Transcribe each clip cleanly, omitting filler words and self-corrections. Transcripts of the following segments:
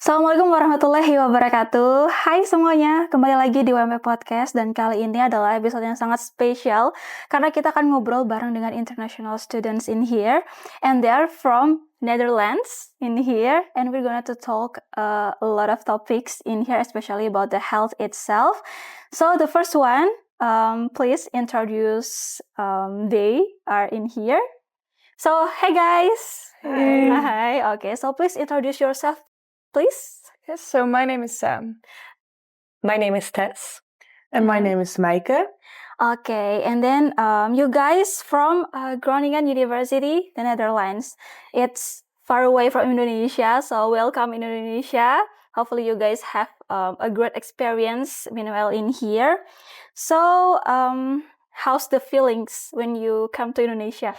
Assalamualaikum warahmatullahi wabarakatuh. Hai semuanya, kembali lagi di UMP Podcast dan kali ini adalah episode yang sangat spesial karena kita akan ngobrol bareng dengan international students in here and they are from Netherlands in here and we're gonna to talk a lot of topics in here, especially about the health itself. So the first one, please introduce they are in here. So hey guys. Hi. Okay, so please introduce yourself. Please. Yes, so my name is Sam. My name is Tess. And my name is Maaike. Okay, and then you guys from Groningen University, the Netherlands. It's far away from Indonesia, so welcome in Indonesia. Hopefully you guys have a great experience meanwhile in here. So, how's the feelings when you come to Indonesia?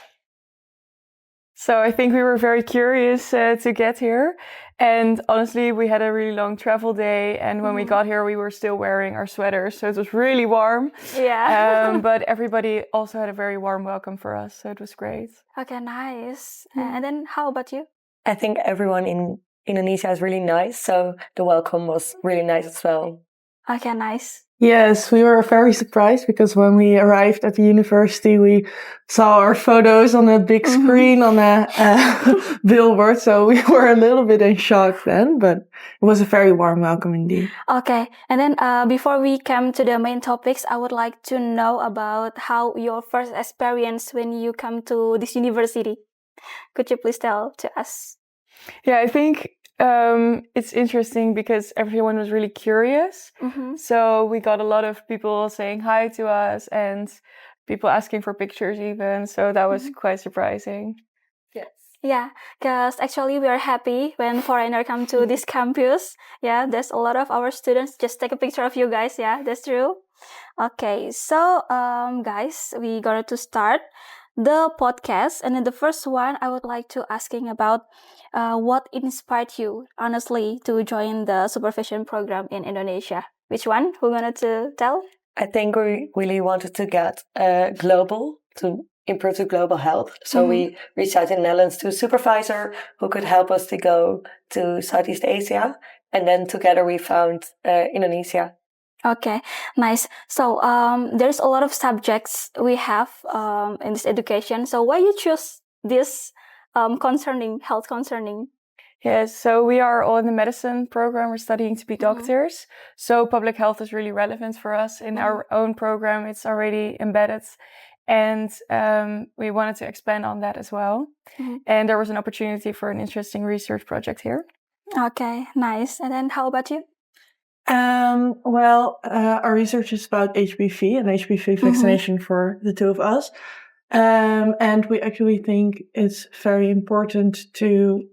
So I think we were very curious to get here. And honestly, we had a really long travel day. And when we got here, we were still wearing our sweaters. So it was really warm. Yeah. But everybody also had a very warm welcome for us. So it was great. Okay, nice. And then how about you? I think everyone in Indonesia is really nice. So the welcome was really nice as well. Okay, nice. Yes, we were very surprised because when we arrived at the university, we saw our photos on a big screen on a billboard. So we were a little bit in shock then, but it was a very warm welcome indeed. Okay, and then before we come to the main topics, I would like to know about how your first experience when you come to this university. Could you please tell to us? Yeah, I think it's interesting because everyone was really curious. So we got a lot of people saying hi to us and people asking for pictures even. So that was quite surprising. Yes. Yeah, because actually we are happy when foreigner come to this campus. Yeah, there's a lot of our students just take a picture of you guys. Yeah, that's true. Okay, so guys, we got to start the podcast, and in the first one, I would like to asking about what inspired you, honestly, to join the supervision program in Indonesia. Which one? Who gonna to tell? I think we really wanted to get global, to improve the global health. So we reached out in the Netherlands to a supervisor who could help us to go to Southeast Asia. And then together we found Indonesia. Okay, nice. So there's a lot of subjects we have in this education. So why you choose this health concerning? Yes, so we are all in the medicine program. We're studying to be doctors. So public health is really relevant for us. In our own program, it's already embedded. And we wanted to expand on that as well. And there was an opportunity for an interesting research project here. Okay, nice. And then how about you? Our research is about HPV and HPV vaccination for the two of us. And we actually think it's very important to,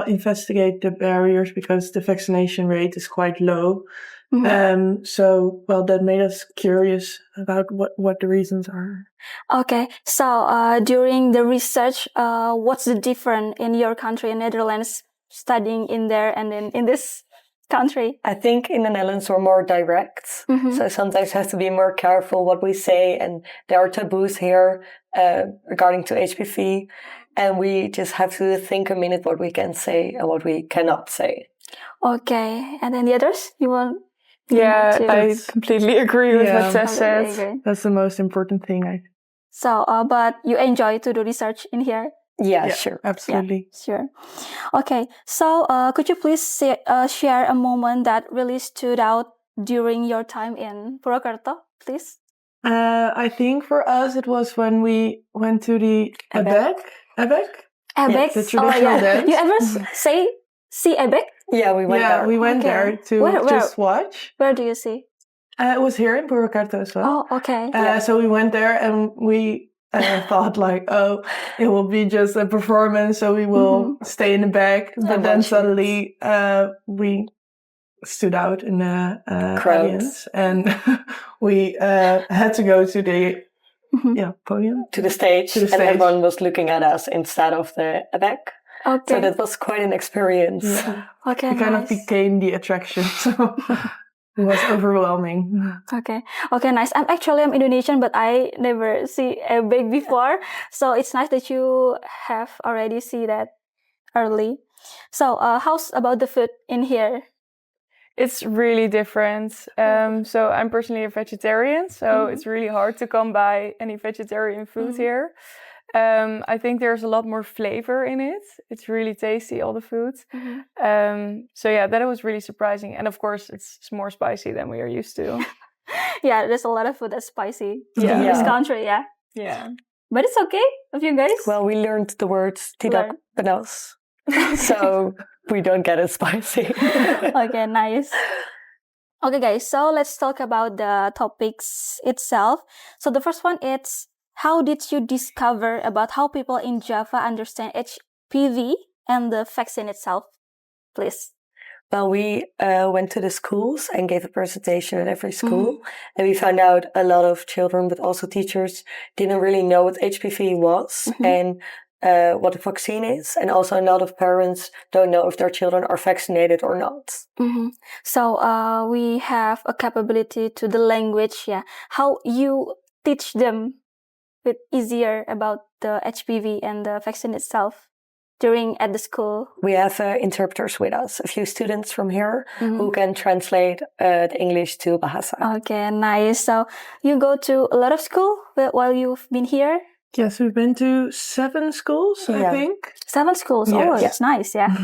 investigate the barriers because the vaccination rate is quite low. That made us curious about what the reasons are. Okay, so during the research, what's the difference in your country, in Netherlands, studying in there and then in this country? I think in the Netherlands we're more direct. So sometimes have to be more careful what we say. And there are taboos here regarding to HPV. And we just have to think a minute what we can say and what we cannot say. Okay, and then the others? You want? Yeah, I completely agree with what Tess said. That's the most important thing. So, but you enjoy to do research in here? Yeah, sure. Absolutely. Yeah, sure. Okay, so could you please share a moment that really stood out during your time in Purwokerto, please? I think for us it was when we went to the ABEC. ABEC? Yes, the traditional dance. You ever see ABEC? Yeah, we went there. We went there to just watch. Where do you see? It was here in Purwokerto as well. Oh, okay. So we went there and we thought it will be just a performance, so we will stay in the back. But then suddenly we stood out in the audience and we had to go to the podium. To the stage. And everyone was looking at us instead of the ABEC. Okay. So that was quite an experience. Yeah. Okay, it kind of became the attraction. So it was overwhelming. Okay, nice. I'm Indonesian, but I never see a big before. So it's nice that you have already see that early. So how's about the food in here? It's really different. So I'm personally a vegetarian, so it's really hard to come by any vegetarian food here. I think there's a lot more flavor in it. It's really tasty, all the foods. So yeah, that was really surprising. And of course, it's more spicy than we are used to. Yeah, there's a lot of food that's spicy in this country, yeah. Yeah. But it's okay with you guys? Well, we learned the word tidak panas, so we don't get it spicy. Okay, nice. Okay, guys, so let's talk about the topics itself. So the first one is, how did you discover about how people in Java understand HPV and the vaccine itself? Please. Well, we went to the schools and gave a presentation at every school. And we found out a lot of children, but also teachers, didn't really know what HPV was and what the vaccine is. And also a lot of parents don't know if their children are vaccinated or not. So we have a capability to the language, how you teach them with easier about the HPV and the vaccine itself at the school. We have interpreters with us, a few students from here who can translate the English to Bahasa. Okay, nice. So you go to a lot of school while you've been here? Yes, we've been to 7 schools, I think. 7 schools. Yes. Oh, that's nice, yeah.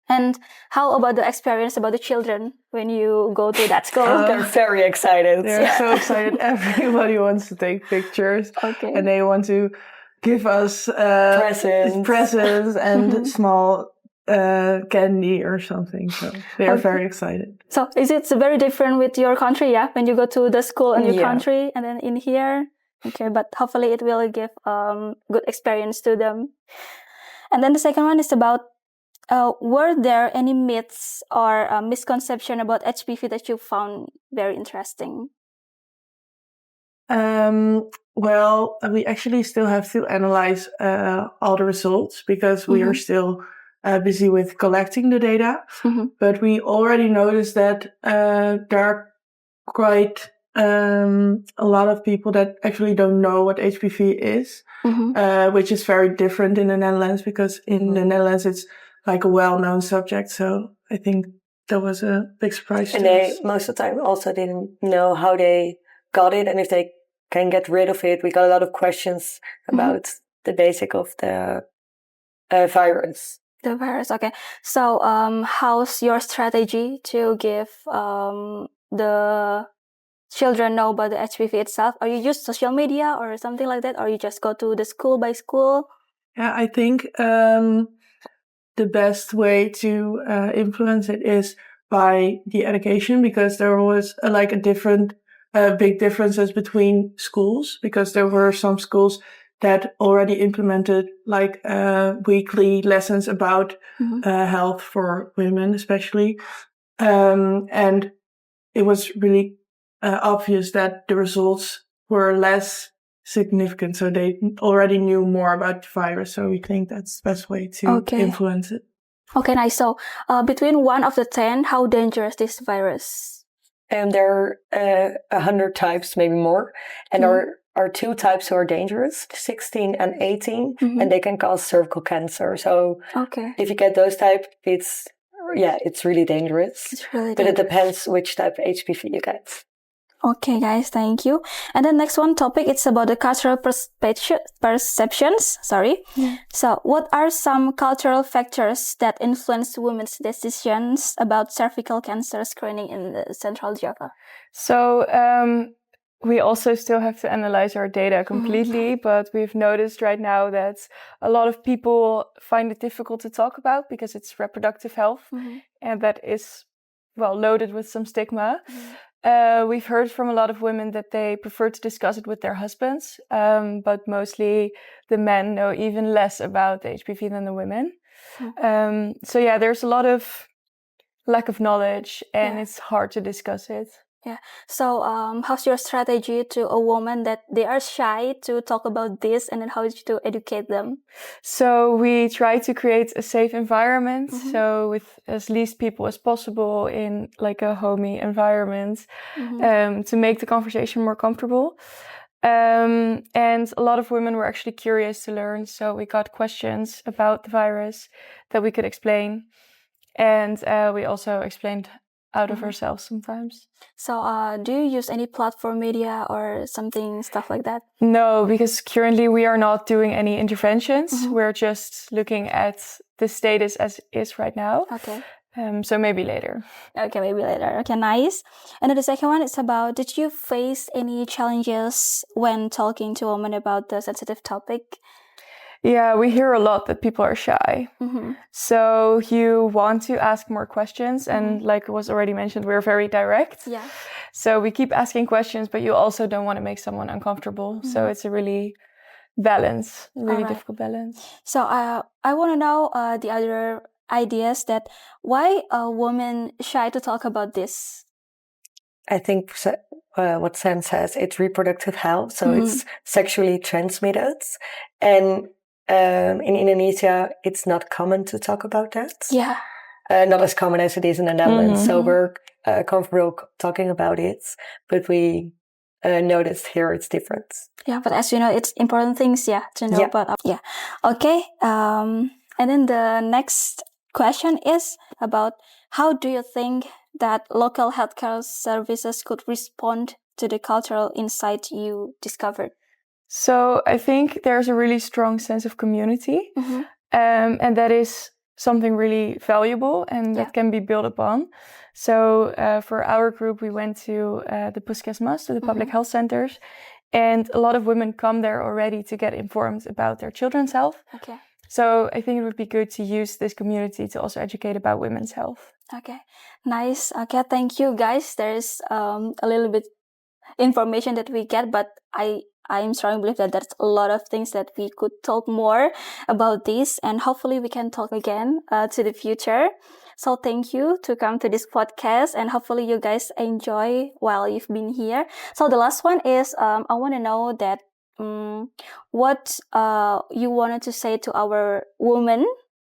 And how about the experience about the children when you go to that school? They're very excited. They're so excited. Everybody wants to take pictures. Okay. And they want to give us presents and small candy or something. So they are very excited. So is it very different with your country, when you go to the school in your country and then in here? Okay, but hopefully it will give good experience to them. And then the second one is about, were there any myths or misconception about HPV that you found very interesting? Well, we actually still have to analyze all the results because we are still busy with collecting the data. But we already noticed that there are quite a lot of people that actually don't know what HPV is, which is very different in the Netherlands because in the Netherlands it's like a well-known subject. So I think that was a big surprise. And they most of the time also didn't know how they got it and if they can get rid of it. We got a lot of questions about the basic of the virus. The virus, okay. So how's your strategy to give the children know about the HPV itself? Or you use social media or something like that? Or you just go to the school by school? Yeah, I think the best way to influence it is by the education, because there was big differences between schools, because there were some schools that already implemented weekly lessons about health for women, especially. And it was really obvious that the results were less significant. So they already knew more about the virus. So we think that's the best way to influence it. Okay, nice. So between 1 of the 10, how dangerous is this virus? There are 100 types, maybe more. And there are 2 types who are dangerous, 16 and 18, and they can cause cervical cancer. So if you get those types, it's really dangerous. It's really dangerous. But it depends which type of HPV you get. Okay, guys, thank you. And the next one topic, it's about the cultural perceptions. So what are some cultural factors that influence women's decisions about cervical cancer screening in the Central Java? So we also still have to analyze our data completely, but we've noticed right now that a lot of people find it difficult to talk about because it's reproductive health, and that is, loaded with some stigma. We've heard from a lot of women that they prefer to discuss it with their husbands, but mostly the men know even less about the HPV than the women. There's a lot of lack of knowledge and it's hard to discuss it. Yeah. So how's your strategy to a woman that they are shy to talk about this, and then how to educate them? So we try to create a safe environment. So with as least people as possible in like a homey environment, to make the conversation more comfortable. And a lot of women were actually curious to learn, so we got questions about the virus that we could explain, and we also explained out of ourselves sometimes. So, do you use any platform media or something, stuff like that? No, because currently we are not doing any interventions. We're just looking at the status as is right now. Okay. So maybe later. Okay, maybe later. Okay, nice. And then the second one is about, did you face any challenges when talking to women about the sensitive topic? Yeah, we hear a lot that people are shy. So you want to ask more questions. And like was already mentioned, we're very direct. Yeah. So we keep asking questions, but you also don't want to make someone uncomfortable. So it's a really difficult balance. So I want to know the other ideas that why are women shy to talk about this? I think what Sam says, it's reproductive health, so it's sexually transmitted. And in Indonesia, it's not common to talk about that. Yeah. Not as common as it is in the Netherlands. So we're comfortable talking about it, but we noticed here it's different. Yeah, but as you know, it's important things, to know about. Yeah. Okay. And then the next question is about, how do you think that local healthcare services could respond to the cultural insight you discovered? So I think there's a really strong sense of community, and that is something really valuable and that can be built upon. So for our group, we went to the Puskesmas, to the public health centers, and a lot of women come there already to get informed about their children's health. Okay. So I think it would be good to use this community to also educate about women's health. Okay, nice. Okay, thank you, guys. There's a little bit information that we get, but I'm strongly believe that there's a lot of things that we could talk more about this, and hopefully we can talk again to the future. So thank you to come to this podcast, and hopefully you guys enjoy while you've been here. So the last one is, I want to know that what you wanted to say to our women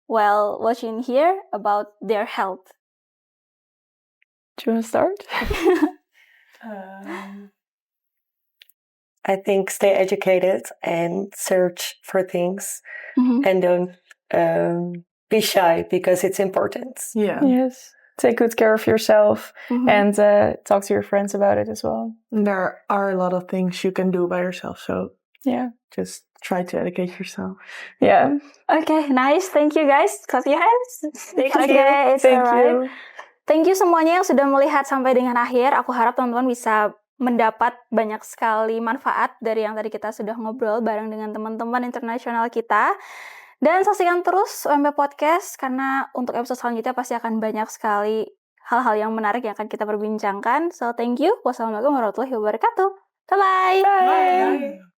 while watching here about their health. Do you want to start? I think stay educated and search for things and don't be shy, because it's important. Yeah. Yes. Take good care of yourself and talk to your friends about it as well. There are a lot of things you can do by yourself, so just try to educate yourself. Yeah. Okay, nice. Thank you, guys. Clap your hands. Thank you. It's Thank alright. you. Thank you semuanya yang sudah melihat sampai dengan akhir. Aku harap teman-teman bisa mendapat banyak sekali manfaat dari yang tadi kita sudah ngobrol bareng dengan teman-teman internasional kita. Dan saksikan terus UMP Podcast, karena untuk episode selanjutnya pasti akan banyak sekali hal-hal yang menarik yang akan kita perbincangkan. So, thank you. Wassalamualaikum warahmatullahi wabarakatuh. Bye-bye. Bye.